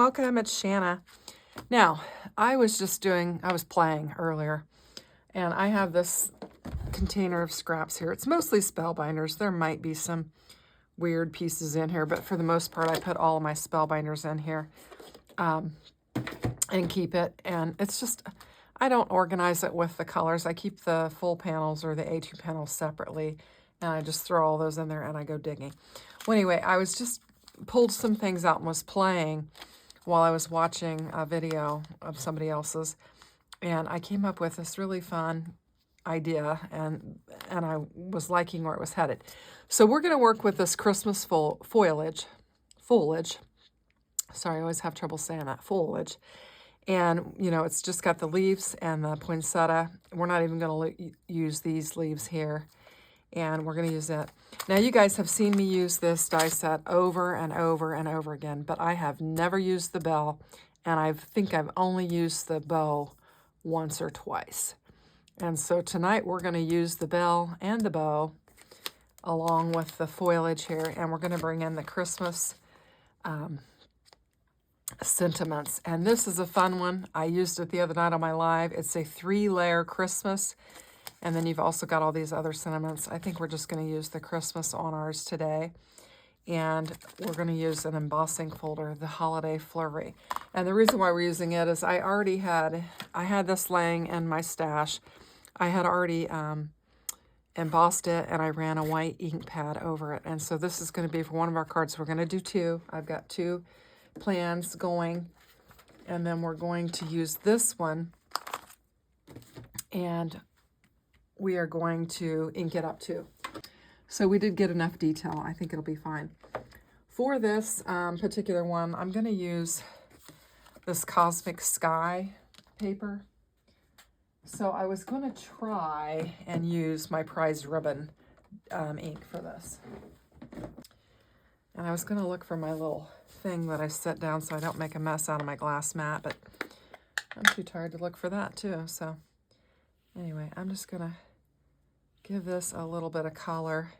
welcome. It's Shanna. Now, I was playing earlier, and I have this container of scraps here. It's mostly Spellbinders. There might be some weird pieces in here, but for the most part, I put all of my Spellbinders in here and keep it. And it's just, I don't organize it with the colors. I keep the full panels or the A2 panels separately, and I just throw all those in there and I go digging. Well, anyway, I was just pulled some things out and was playing while I was watching a video of somebody else's, and I came up with this really fun idea, and I was liking where it was headed. So we're going to work with this Christmas foliage. Sorry, I always have trouble saying that, foliage. And, you know, it's just got the leaves and the poinsettia. We're not even going to use these leaves here, and we're going to use it. Now, you guys have seen me use this die set over and over and over again, but I have never used the bell, and I think I've only used the bow once or twice. And so tonight we're going to use the bell and the bow along with the foliage here, and we're going to bring in the Christmas sentiments. And this is a fun one. I used it the other night on my live. It's a 3-layer Christmas. And then you've also got all these other sentiments. I think we're just going to use the Christmas on ours today. And we're going to use an embossing folder, the Holiday Flurry. And the reason why we're using it is I had this laying in my stash. I had already embossed it, and I ran a white ink pad over it. And so this is going to be for one of our cards. We're going to do 2. I've got 2 plans going. And then we're going to use this one, and we are going to ink it up too. So we did get enough detail. I think it'll be fine. For this particular one, I'm going to use this Cosmic Sky paper. So I was going to try and use my prized ribbon ink for this. And I was going to look for my little thing that I set down so I don't make a mess out of my glass mat, but I'm too tired to look for that too. So anyway, I'm just going to give this a little bit of color.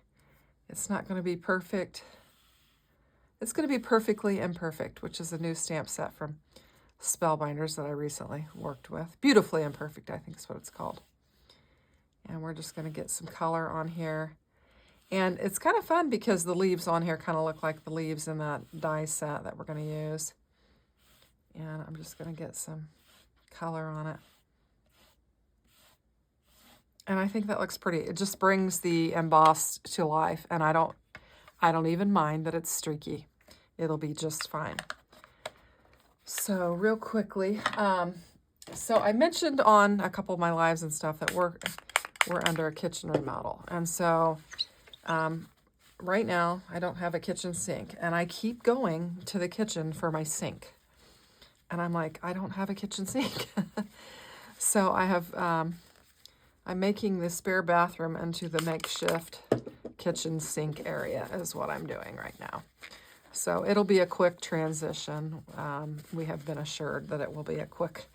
It's not going to be perfect. It's going to be Perfectly Imperfect, which is a new stamp set from Spellbinders that I recently worked with. Beautifully Imperfect, I think is what it's called. And we're just going to get some color on here. And it's kind of fun because the leaves on here kind of look like the leaves in that die set that we're going to use. And I'm just going to get some color on it. And I think that looks pretty. It just brings the embossed to life, and I don't even mind that it's streaky. It'll be just fine. So real quickly, so I mentioned on a couple of my lives and stuff that we're under a kitchen remodel, and so right now I don't have a kitchen sink, and I keep going to the kitchen for my sink, and I'm like, I don't have a kitchen sink. So I have. I'm making the spare bathroom into the makeshift kitchen sink area is what I'm doing right now. So it'll be a quick transition. We have been assured that it will be a quick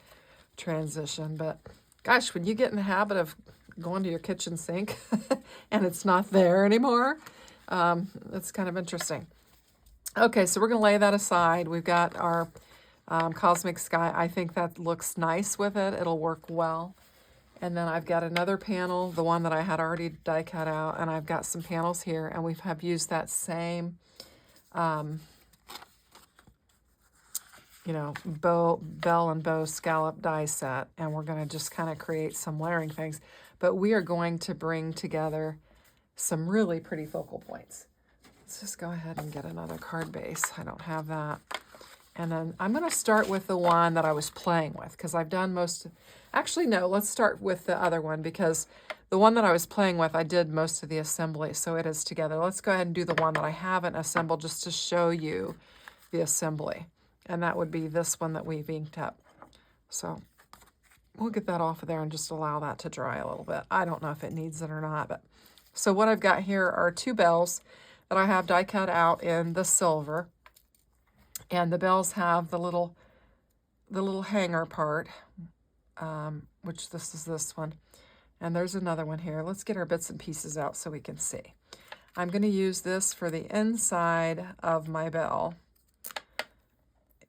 transition. But gosh, when you get in the habit of going to your kitchen sink and it's not there anymore, it's kind of interesting. Okay, so we're going to lay that aside. We've got our Cosmic Sky. I think that looks nice with it. It'll work well. And then I've got another panel, the one that I had already die cut out, and I've got some panels here, and we have used that same, bell and bow scallop die set, and we're going to just kind of create some layering things. But we are going to bring together some really pretty focal points. Let's just go ahead and get another card base. I don't have that. And then I'm going to start with the one that I was playing with, because I've done most. Actually, no, let's start with the other one, because the one that I was playing with, I did most of the assembly, so it is together. Let's go ahead and do the one that I haven't assembled just to show you the assembly. And that would be this one that we've inked up. So we'll get that off of there and just allow that to dry a little bit. I don't know if it needs it or not. But so what I've got here are 2 bells that I have die cut out in the silver. And the bells have the little hanger part, which this is this one. And there's another one here. Let's get our bits and pieces out so we can see. I'm going to use this for the inside of my bell.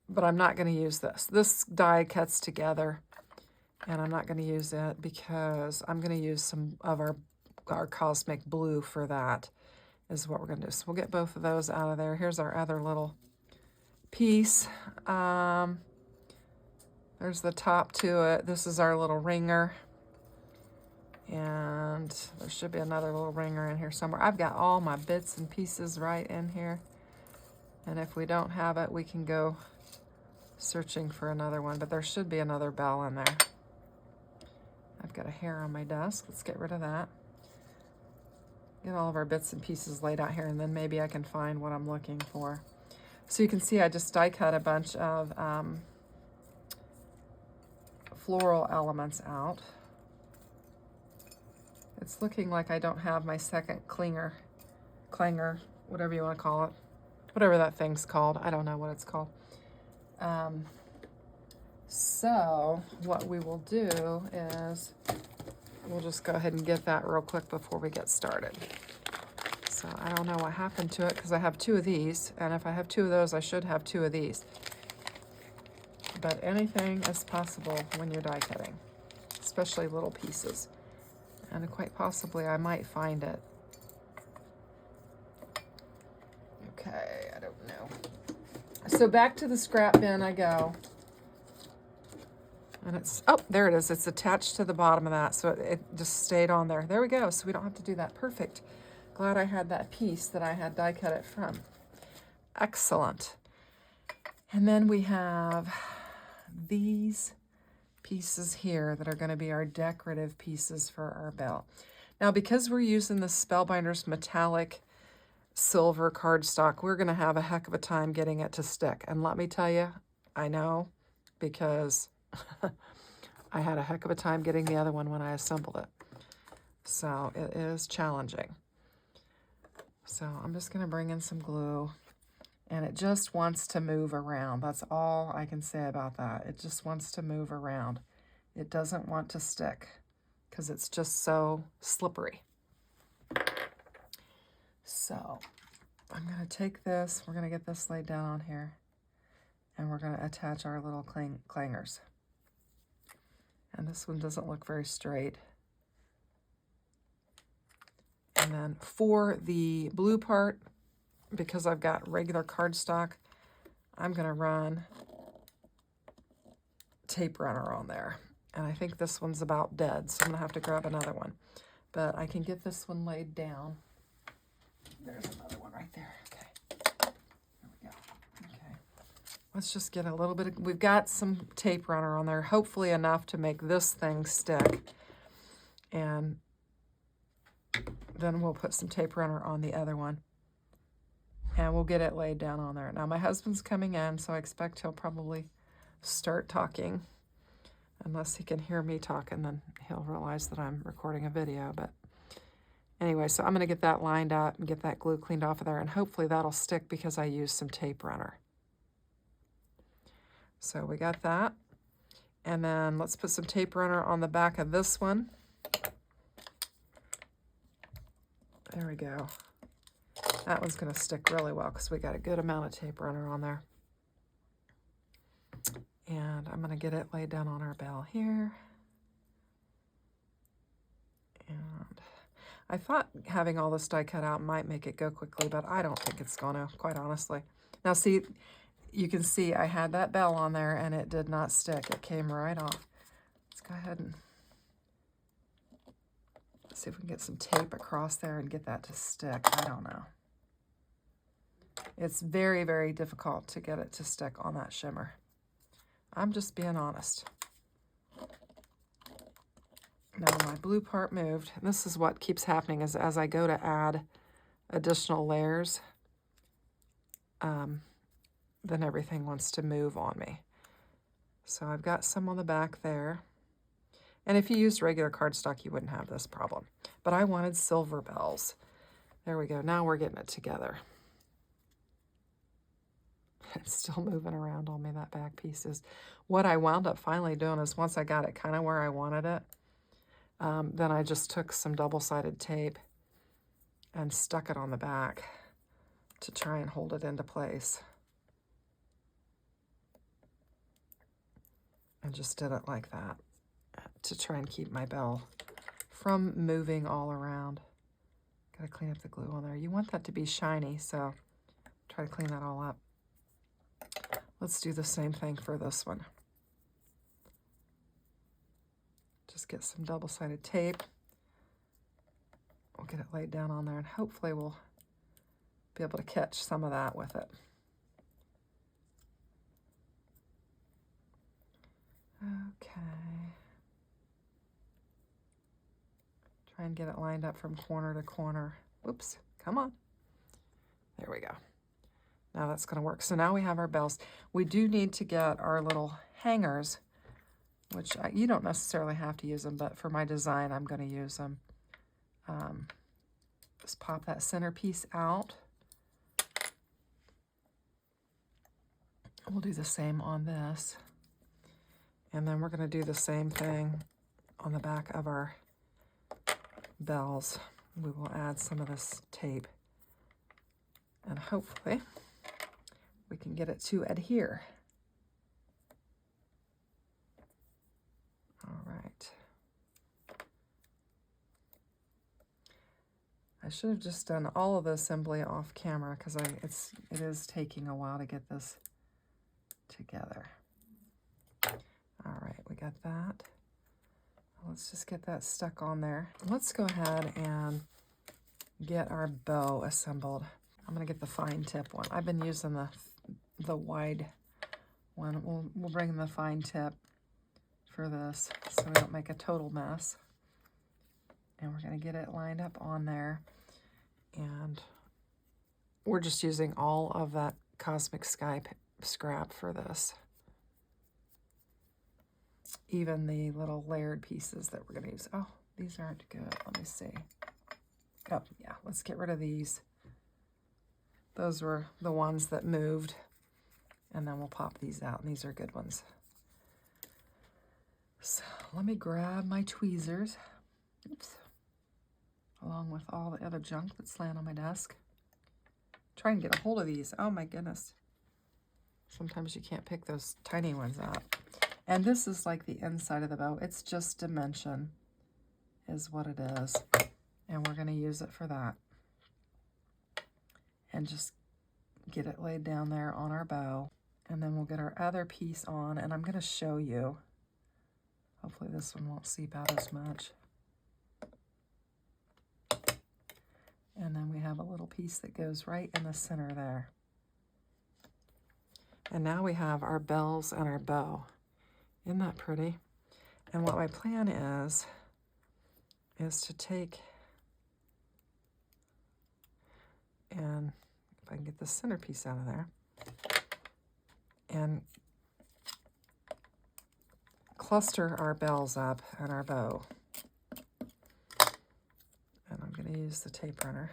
but I'm not going to use this. This die cuts together, and I'm not going to use it because I'm going to use some of our Cosmic Blue for that, is what we're going to do. So we'll get both of those out of there. Here's our other little piece. There's the top to it. This is our little ringer. And there should be another little ringer in here somewhere. I've got all my bits and pieces right in here. And if we don't have it, we can go searching for another one. But there should be another bell in there. I've got a hair on my desk. Let's get rid of that. Get all of our bits and pieces laid out here, and then maybe I can find what I'm looking for. So you can see I just die cut a bunch of floral elements out. It's looking like I don't have my second clanger, whatever you want to call it. Whatever that thing's called. I don't know what it's called. So what we will do is we'll just go ahead and get that real quick before we get started. So I don't know what happened to it because I have 2 of these, and if I have 2 of those, I should have 2 of these. But anything is possible when you're die cutting, especially little pieces. And quite possibly I might find it. Okay, I don't know. So back to the scrap bin I go. And it's, oh, there it is. It's attached to the bottom of that, so it just stayed on there. There we go, so we don't have to do that. Perfect. Glad I had that piece that I had die cut it from. Excellent. And then we have these pieces here that are going to be our decorative pieces for our belt. Now, because we're using the Spellbinders metallic silver cardstock, we're going to have a heck of a time getting it to stick. And let me tell you, I know, because I had a heck of a time getting the other one when I assembled it. So it is challenging. So I'm just going to bring in some glue, and it just wants to move around. That's all I can say about that. It just wants to move around. It doesn't want to stick because it's just so slippery. So I'm going to take this, we're going to get this laid down on here, and we're going to attach our little clangers. And this one doesn't look very straight. And then for the blue part, because I've got regular cardstock, I'm going to run tape runner on there. And I think this one's about dead, so I'm going to have to grab another one. But I can get this one laid down. There's another one right there. Okay. There we go. Okay. Let's just get a little bit of, we've got some tape runner on there, hopefully enough to make this thing stick. And then we'll put some tape runner on the other one. And we'll get it laid down on there. Now, my husband's coming in, so I expect he'll probably start talking. Unless he can hear me talking, then he'll realize that I'm recording a video. But anyway, so I'm going to get that lined up and get that glue cleaned off of there. And hopefully that'll stick because I used some tape runner. So we got that. And then let's put some tape runner on the back of this one. There we go. That one's going to stick really well because we got a good amount of tape runner on there. And I'm going to get it laid down on our bell here. And I thought having all this die cut out might make it go quickly, but I don't think it's going to, quite honestly. Now see, you can see I had that bell on there and it did not stick. It came right off. Let's go ahead and see if we can get some tape across there and get that to stick. I don't know. It's very, very difficult to get it to stick on that shimmer. I'm just being honest. Now my blue part moved. And this is what keeps happening is as I go to add additional layers, then everything wants to move on me. So I've got some on the back there. And if you used regular cardstock, you wouldn't have this problem. But I wanted silver bells. There we go. Now we're getting it together. It's still moving around on me, that back piece is. What I wound up finally doing is once I got it kind of where I wanted it, then I just took some double-sided tape and stuck it on the back to try and hold it into place. and just did it like that to try and keep my bell from moving all around. Gotta clean up the glue on there. You want that to be shiny, so try to clean that all up. Let's do the same thing for this one. Just get some double-sided tape. We'll get it laid down on there, and hopefully we'll be able to catch some of that with it. Okay. Try and get it lined up from corner to corner. Whoops, come on. There we go. Now that's gonna work. So now we have our bells. We do need to get our little hangers, which you don't necessarily have to use them, but for my design, I'm gonna use them. Just pop that centerpiece out. We'll do the same on this. And then we're gonna do the same thing on the back of our bells. We will add some of this tape, and hopefully we can get it to adhere. All right. I should have just done all of the assembly off camera because it is taking a while to get this together. All right, we got that. Let's just get that stuck on there. Let's go ahead and get our bow assembled. I'm gonna get the fine tip one. I've been using the wide one. We'll bring the fine tip for this so we don't make a total mess. And we're gonna get it lined up on there. And we're just using all of that Cosmic Sky scrap for this. Even the little layered pieces that we're gonna use. Oh, these aren't good. Let me see. Oh, yeah, let's get rid of these. Those were the ones that moved. And then we'll pop these out, and these are good ones. So let me grab my tweezers. Oops. Along with all the other junk that's laying on my desk. Try and get a hold of these. Oh my goodness. Sometimes you can't pick those tiny ones out. And this is like the inside of the bow. It's just dimension is what it is. And we're gonna use it for that. And just get it laid down there on our bow. And then we'll get our other piece on, and I'm gonna show you. Hopefully this one won't seep out as much. And then we have a little piece that goes right in the center there. And now we have our bells and our bow. Isn't that pretty? And what my plan is to take, and if I can get the centerpiece out of there, and cluster our bells up and our bow. And I'm going to use the tape runner.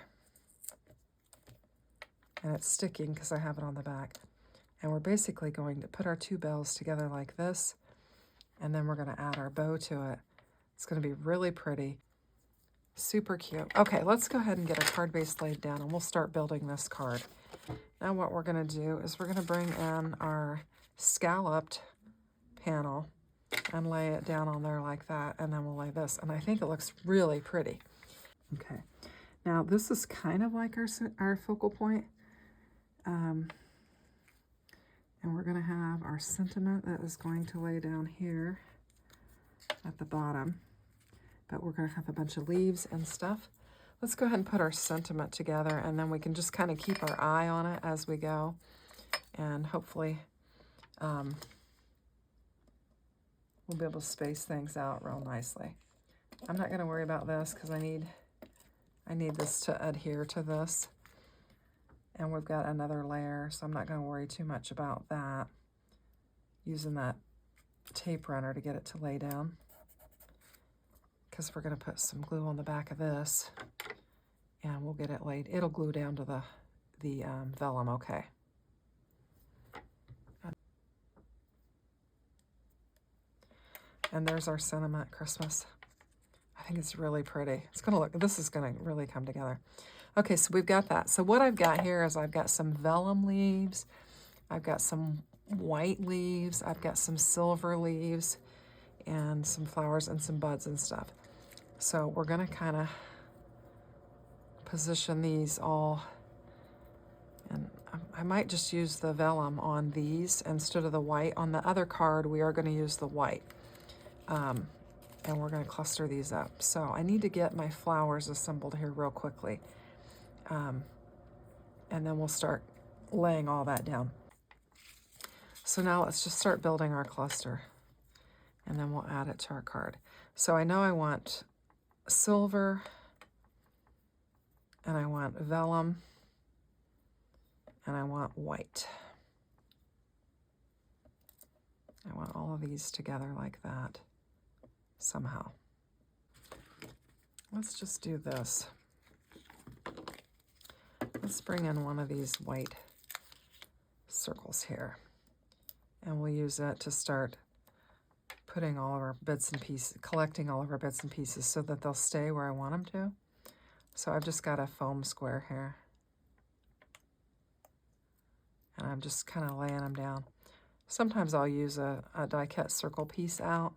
And it's sticking because I have it on the back. And we're basically going to put our two bells together like this, and then we're going to add our bow to it. It's going to be really pretty. Super cute. Okay, let's go ahead and get our card base laid down, and we'll start building this card. Now what we're going to do is we're going to bring in our scalloped panel and lay it down on there like that, and then we'll lay this. And I think it looks really pretty. Okay, now this is kind of like our focal point. And we're going to have our sentiment that is going to lay down here at the bottom. But we're going to have a bunch of leaves and stuff. Let's go ahead and put our sentiment together, and then we can just kind of keep our eye on it as we go. And hopefully we'll be able to space things out real nicely. I'm not going to worry about this because I need this to adhere to this. And we've got another layer, so I'm not going to worry too much about that. Using that tape runner to get it to lay down. Because we're going to put some glue on the back of this. And we'll get it laid. It'll glue down to the vellum, okay. And there's our sentiment Christmas. I think it's really pretty. It's going to look, this is going to really come together. Okay, so we've got that. So what I've got here is I've got some vellum leaves. I've got some white leaves. I've got some silver leaves and some flowers and some buds and stuff. So we're gonna kind of position these all, and I might just use the vellum on these instead of the white. On the other card, we are gonna use the white. And we're gonna cluster these up. So I need to get my flowers assembled here real quickly. And then we'll start laying all that down. So now let's just start building our cluster, and then we'll add it to our card. So I know I want silver, and I want vellum, and I want white. I want all of these together like that somehow. Let's just do this. Let's bring in one of these white circles here, and we'll use it to start putting all of our bits and pieces, collecting all of our bits and pieces so that they'll stay where I want them to. So I've just got a foam square here, and I'm just kind of laying them down. Sometimes I'll use a die cut circle piece out,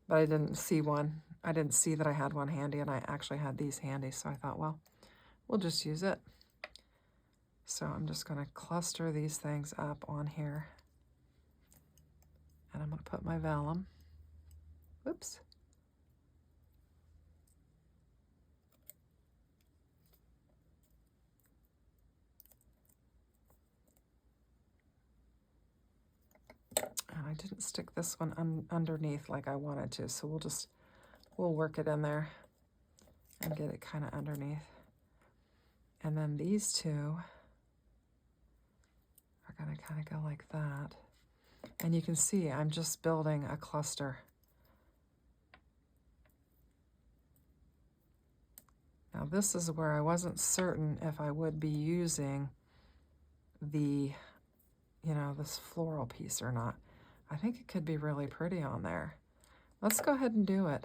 but I didn't see one. I didn't see that I had one handy, and I actually had these handy, so I thought, well, we'll just use it. So I'm just going to cluster these things up on here, and I'm going to put my vellum. Whoops. And I didn't stick this one underneath like I wanted to, so we'll work it in there and get it kind of underneath. And then these two are going to kind of go like that. And you can see I'm just building a cluster. Now this is where I wasn't certain if I would be using the, this floral piece or not. I think it could be really pretty on there. Let's go ahead and do it.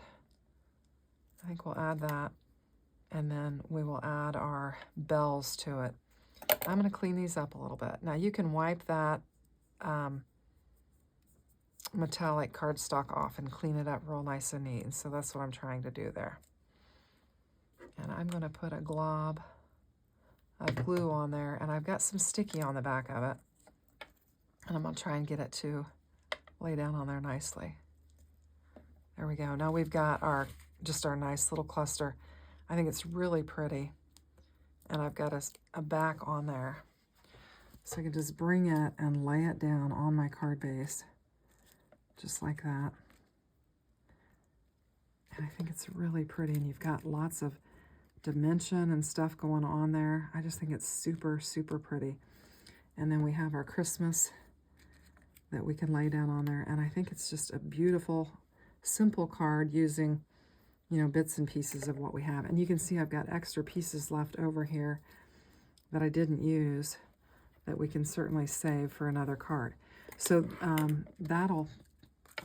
I think we'll add that, and then we will add our bells to it. I'm going to clean these up a little bit. Now you can wipe that metallic cardstock off and clean it up real nice and neat. And so that's what I'm trying to do there. And I'm going to put a glob of glue on there, and I've got some sticky on the back of it. And I'm going to try and get it to lay down on there nicely. There we go. Now we've got our nice little cluster. I think it's really pretty. And I've got a back on there. So I can just bring it and lay it down on my card base, just like that. And I think it's really pretty, and you've got lots of dimension and stuff going on there. I just think it's super, super pretty. And then we have our Christmas that we can lay down on there. And I think it's just a beautiful, simple card using, bits and pieces of what we have. And you can see I've got extra pieces left over here that I didn't use that we can certainly save for another card. So let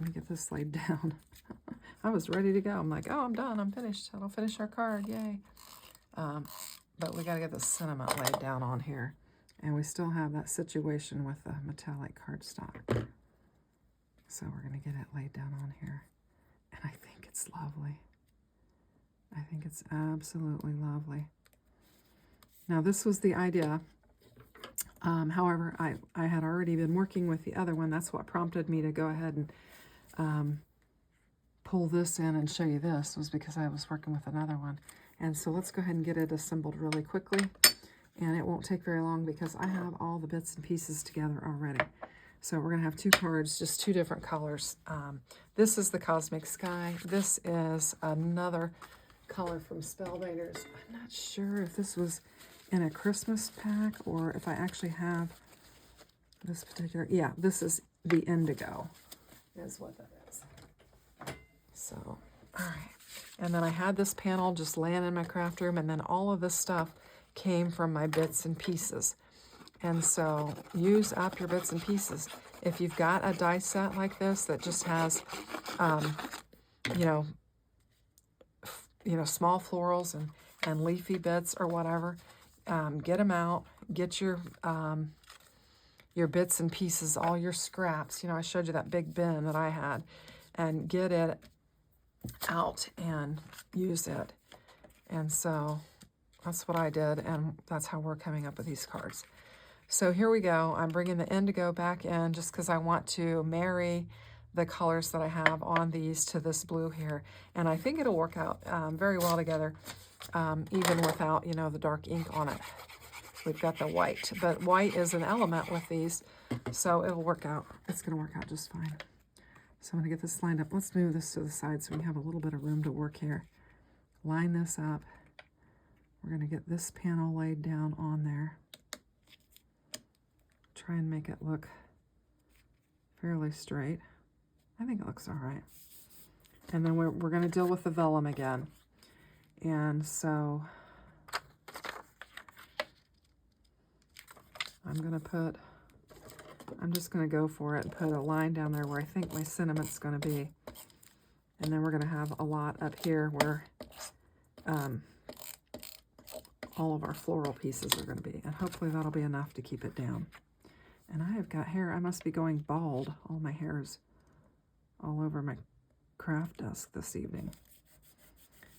me get this laid down. I was ready to go. I'm like, oh, I'm done. I'm finished. I'll finish our card. Yay. But we got to get the sentiment laid down on here. And we still have that situation with the metallic cardstock. So we're going to get it laid down on here. And I think it's lovely. I think it's absolutely lovely. Now, this was the idea. However, I had already been working with the other one. That's what prompted me to go ahead and pull this in and show you this, was because I was working with another one. And so let's go ahead and get it assembled really quickly. And it won't take very long because I have all the bits and pieces together already. So we're going to have two cards, just two different colors. This is the Cosmic Sky. This is another color from Spellbinders. I'm not sure if this was in a Christmas pack or if I actually have this particular. Yeah, this is the Indigo is what that is. So, all right. And then I had this panel just laying in my craft room, and then all of this stuff came from my bits and pieces. And so use up your bits and pieces. If you've got a die set like this that just has, small florals and leafy bits or whatever, get them out. Get your your bits and pieces, all your scraps. You know, I showed you that big bin that I had, and get it out and use it. And so that's what I did, and that's how we're coming up with these cards. So here we go. I'm bringing the indigo back in just because I want to marry the colors that I have on these to this blue here. And I think it'll work out very well together, even without, you know, the dark ink on it. We've got the white, but white is an element with these, so it'll work out. It's going to work out just fine. So I'm going to get this lined up. Let's move this to the side so we have a little bit of room to work here. Line this up. We're going to get this panel laid down on there. Try and make it look fairly straight. I think it looks all right. And then we're going to deal with the vellum again. And so I'm just going to go for it and put a line down there where I think my sentiment's going to be. And then we're going to have a lot up here where all of our floral pieces are going to be. And hopefully that'll be enough to keep it down. And I have got hair. I must be going bald. All my hair is all over my craft desk this evening.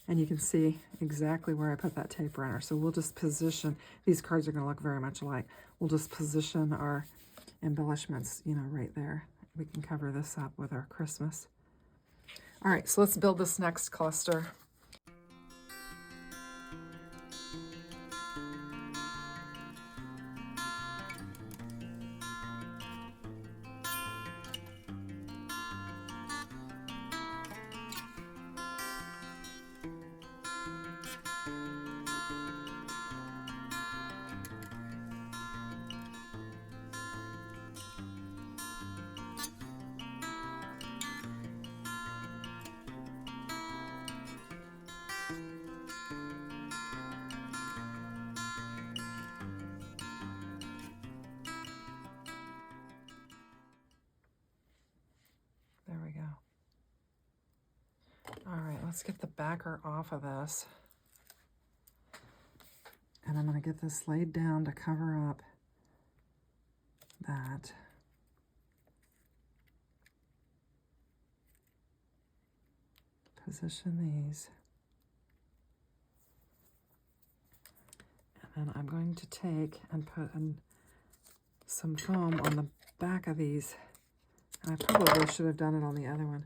And you can see exactly where I put that tape runner. So we'll just position, these cards are going to look very much alike. We'll just position our embellishments, you know, right there. We can cover this up with our Christmas. All right, so let's build this next cluster. There we go. All right, let's get the backer off of this. And I'm going to get this laid down to cover up that. Position these. And then I'm going to take and put some foam on the back of these. And I probably should have done it on the other one.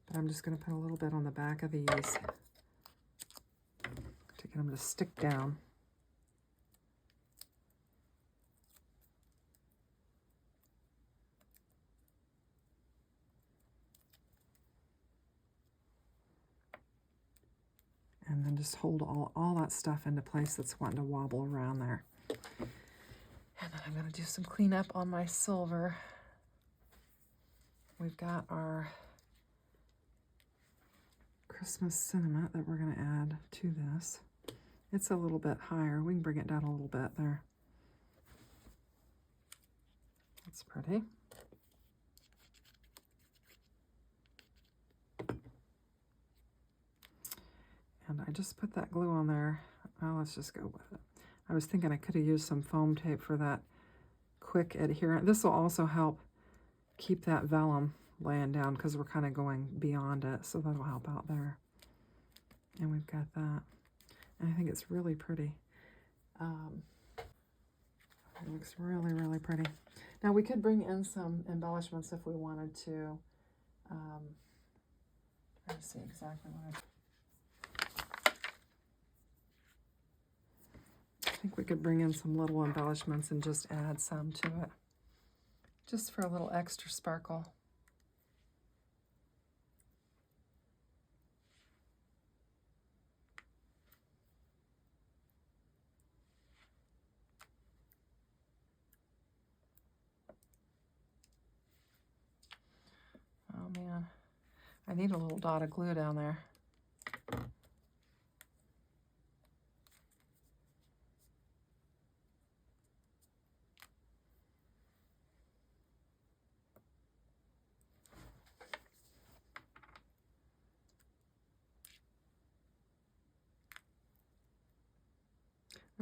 But I'm just going to put a little bit on the back of these to get them to stick down. And then just hold all that stuff into place that's wanting to wobble around there. And then I'm going to do some cleanup on my silver. We've got our Christmas sentiment that we're going to add to this. It's a little bit higher. We can bring it down a little bit there. That's pretty. And I just put that glue on there. Well, let's just go with it. I was thinking I could have used some foam tape for that quick adherent. This will also help keep that vellum laying down because we're kind of going beyond it, so that'll help out there. And we've got that. And I think it's really pretty. It looks really, really pretty. Now we could bring in some embellishments if we wanted to. Try to see exactly what I think we could bring in some little embellishments and just add some to it, just for a little extra sparkle. Oh man, I need a little dot of glue down there.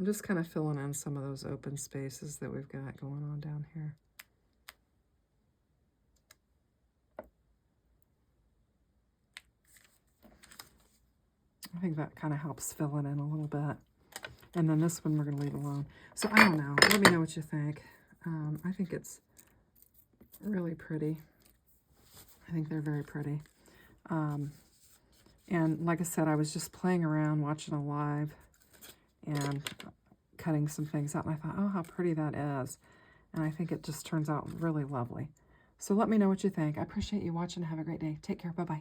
I'm just kind of filling in some of those open spaces that we've got going on down here. I think that kind of helps fill it in a little bit. And then this one we're going to leave alone. So I don't know. Let me know what you think. I think it's really pretty. I think they're very pretty. And like I said, I was just playing around, watching a live, and cutting some things out. And I thought, oh, how pretty that is. And I think it just turns out really lovely. So let me know what you think. I appreciate you watching. Have a great day. Take care. Bye-bye.